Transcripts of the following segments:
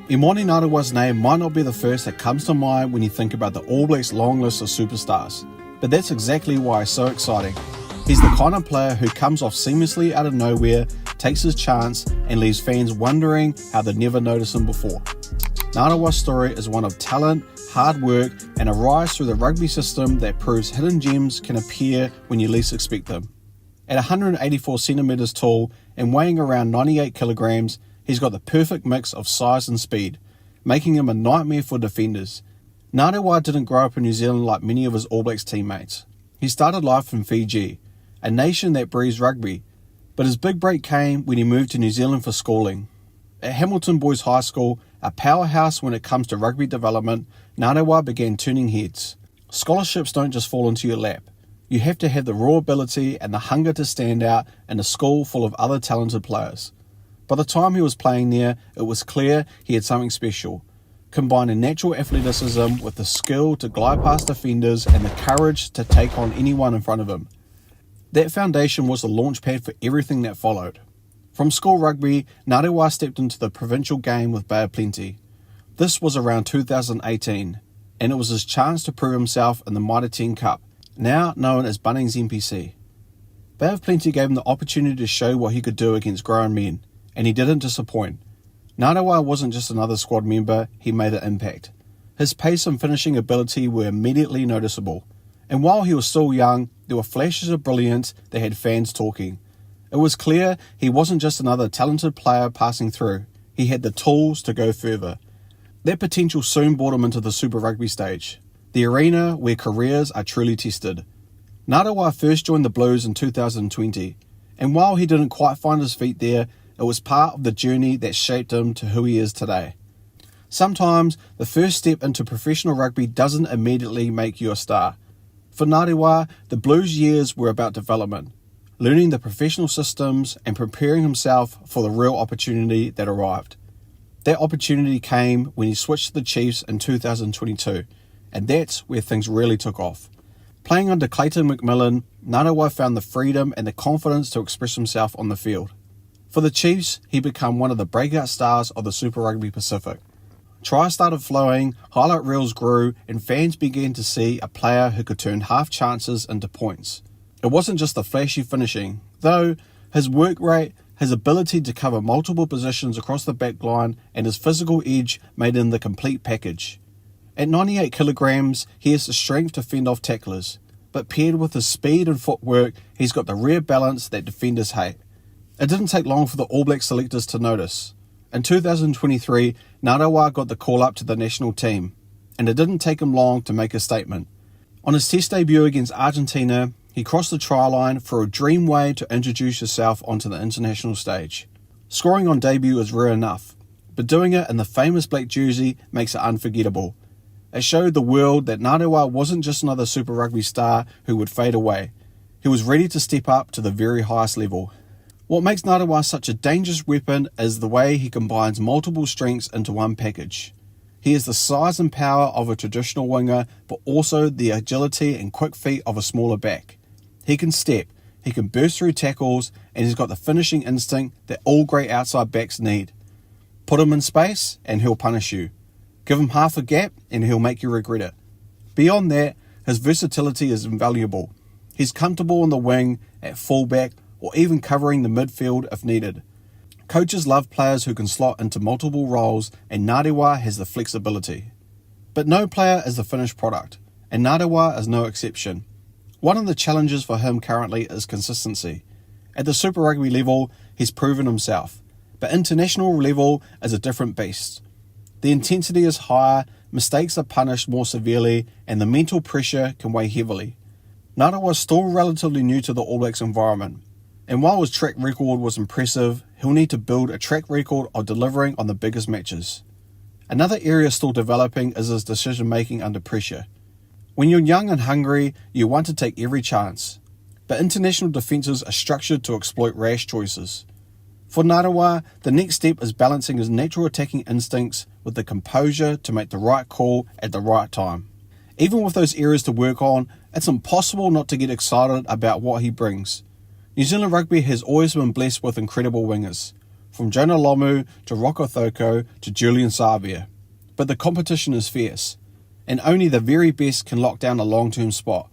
Emoni Narawa's name might not be the first that comes to mind when you think about the All Blacks' long list of superstars, but that's exactly why it's so exciting. He's the kind of player who comes off seamlessly out of nowhere, takes his chance, and leaves fans wondering how they'd never noticed him before. Nadawa's story is one of talent, hard work, and a rise through the rugby system that proves hidden gems can appear when you least expect them. At 184 centimeters tall and weighing around 98 kilograms, he's got the perfect mix of size and speed, making him a nightmare for defenders. Nadawa didn't grow up in New Zealand like many of his All Blacks teammates. He started life in Fiji, a nation that breeds rugby, but his big break came when he moved to New Zealand for schooling. At Hamilton Boys High School, a powerhouse when it comes to rugby development, Nadawa began turning heads. Scholarships don't just fall into your lap. You have to have the raw ability and the hunger to stand out in a school full of other talented players. By the time he was playing there, it was clear he had something special, combining natural athleticism with the skill to glide past defenders and the courage to take on anyone in front of him. That foundation was the launchpad for everything that followed. From school rugby, Nadawa stepped into the Provincial game with Bay of Plenty. This was around 2018, and it was his chance to prove himself in the Mitre 10 Cup, now known as Bunnings NPC. Bay of Plenty gave him the opportunity to show what he could do against grown men, and he didn't disappoint. Nadawa wasn't just another squad member, he made an impact. His pace and finishing ability were immediately noticeable, and while he was still young, there were flashes of brilliance that had fans talking. It was clear he wasn't just another talented player passing through, he had the tools to go further. That potential soon brought him into the Super Rugby stage, the arena where careers are truly tested. Nadawa first joined the Blues in 2020, and while he didn't quite find his feet there, it was part of the journey that shaped him to who he is today. Sometimes, the first step into professional rugby doesn't immediately make you a star. For Nadawa, the Blues years were about development, learning the professional systems and preparing himself for the real opportunity that arrived. That opportunity came when he switched to the Chiefs in 2022, and that's where things really took off. Playing under Clayton McMillan, Nadawa found the freedom and the confidence to express himself on the field. For the Chiefs, he became one of the breakout stars of the Super Rugby Pacific. Tries started flowing, highlight reels grew, and fans began to see a player who could turn half chances into points. It wasn't just the flashy finishing, though. His work rate, his ability to cover multiple positions across the back line, and his physical edge made him the complete package. At 98 kilograms, he has the strength to fend off tacklers, but paired with his speed and footwork, he's got the rare balance that defenders hate. It didn't take long for the All Black selectors to notice. In 2023, Nadawa got the call up to the national team, and it didn't take him long to make a statement. On his test debut against Argentina, he crossed the try line for a dream way to introduce yourself onto the international stage. Scoring on debut is rare enough, but doing it in the famous black jersey makes it unforgettable. It showed the world that Nadawa wasn't just another Super Rugby star who would fade away. He was ready to step up to the very highest level. What makes Nadawa such a dangerous weapon is the way he combines multiple strengths into one package. He has the size and power of a traditional winger, but also the agility and quick feet of a smaller back. He can step, he can burst through tackles, and he's got the finishing instinct that all great outside backs need. Put him in space and he'll punish you. Give him half a gap and he'll make you regret it. Beyond that, his versatility is invaluable. He's comfortable on the wing, at fullback, or even covering the midfield if needed. Coaches love players who can slot into multiple roles, and Nadawa has the flexibility. But no player is the finished product, and Nadawa is no exception. One of the challenges for him currently is consistency. At the Super Rugby level, he's proven himself, but international level is a different beast. The intensity is higher, mistakes are punished more severely, and the mental pressure can weigh heavily. Nadawa is still relatively new to the All Blacks environment, and while his track record was impressive, he'll need to build a track record of delivering on the biggest matches. Another area still developing is his decision making under pressure. When you're young and hungry, you want to take every chance, but international defences are structured to exploit rash choices. For Nadawa, the next step is balancing his natural attacking instincts with the composure to make the right call at the right time. Even with those areas to work on, it's impossible not to get excited about what he brings. New Zealand rugby has always been blessed with incredible wingers. from Jonah Lomu to Rocco Thoko to Julian Savia. But the competition is fierce, and only the very best can lock down a long-term spot.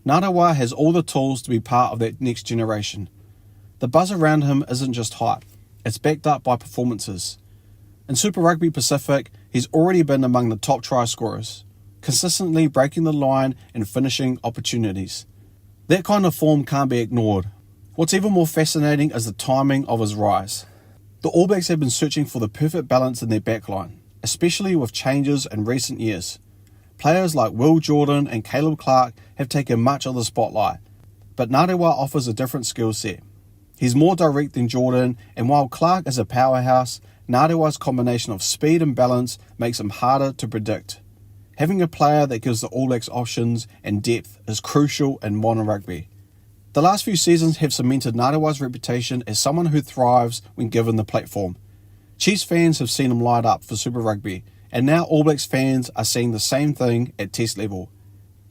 Nadawa has all the tools to be part of that next generation. The buzz around him isn't just hype, it's backed up by performances. In Super Rugby Pacific, he's already been among the top try scorers, consistently breaking the line and finishing opportunities. That kind of form can't be ignored. What's even more fascinating is the timing of his rise. The All Blacks have been searching for the perfect balance in their backline, especially with changes in recent years. Players like Will Jordan and Caleb Clark have taken much of the spotlight, but Nadawa offers a different skill set. He's more direct than Jordan, and while Clark is a powerhouse, Nadawa's combination of speed and balance makes him harder to predict. Having a player that gives the All Blacks options and depth is crucial in modern rugby. The last few seasons have cemented Nadawa's reputation as someone who thrives when given the platform. Chiefs fans have seen him light up for Super Rugby, and now All Blacks fans are seeing the same thing at Test level.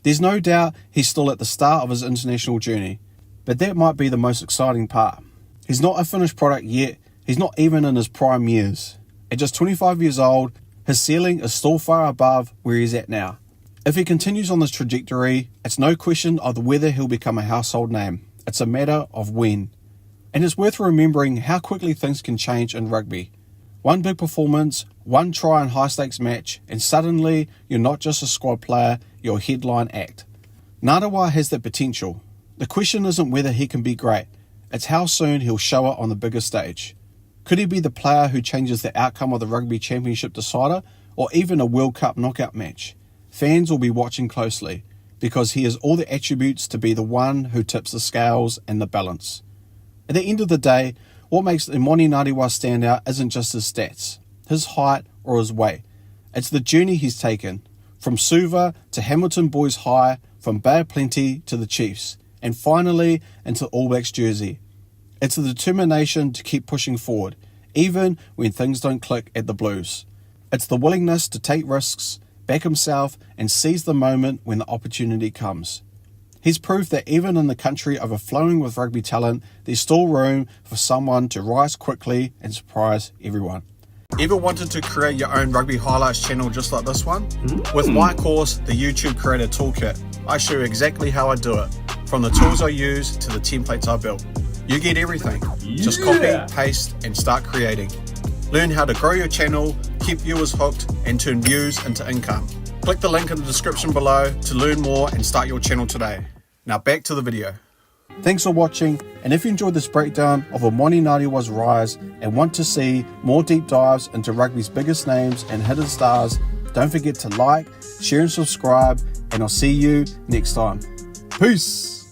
There's no doubt he's still at the start of his international journey, but that might be the most exciting part. He's not a finished product yet, he's not even in his prime years. At just 25 years old, his ceiling is still far above where he's at now. If he continues on this trajectory, it's no question of whether he'll become a household name. It's a matter of when. And it's worth remembering how quickly things can change in rugby. One big performance, one try in high-stakes match, and suddenly you're not just a squad player, you're a headline act. Nadawa has that potential. The question isn't whether he can be great, it's how soon he'll show it on the bigger stage. Could he be the player who changes the outcome of the Rugby Championship decider, or even a World Cup knockout match? Fans will be watching closely, because he has all the attributes to be the one who tips the scales and the balance. At the end of the day, what makes Emoni Narawa stand out isn't just his stats, his height or his weight. It's the journey he's taken, from Suva to Hamilton Boys High, from Bay of Plenty to the Chiefs, and finally into All Blacks jersey. It's the determination to keep pushing forward, even when things don't click at the Blues. It's the willingness to take risks, back himself, and seize the moment when the opportunity comes. He's proof that even in the country overflowing with rugby talent, there's still room for someone to rise quickly and surprise everyone. Ever wanted to create your own rugby highlights channel just like this one? With my course, the YouTube Creator Toolkit, I show you exactly how I do it, from the tools I use to the templates I built. You get everything. Just copy, paste, and start creating. Learn how to grow your channel, keep viewers hooked, and turn views into income. Click the link in the description below to learn more and start your channel today. Now back to the video. Thanks for watching, and if you enjoyed this breakdown of Emoni Narawa's rise and want to see more deep dives into rugby's biggest names and hidden stars, don't forget to like, share and subscribe, and I'll see you next time. Peace!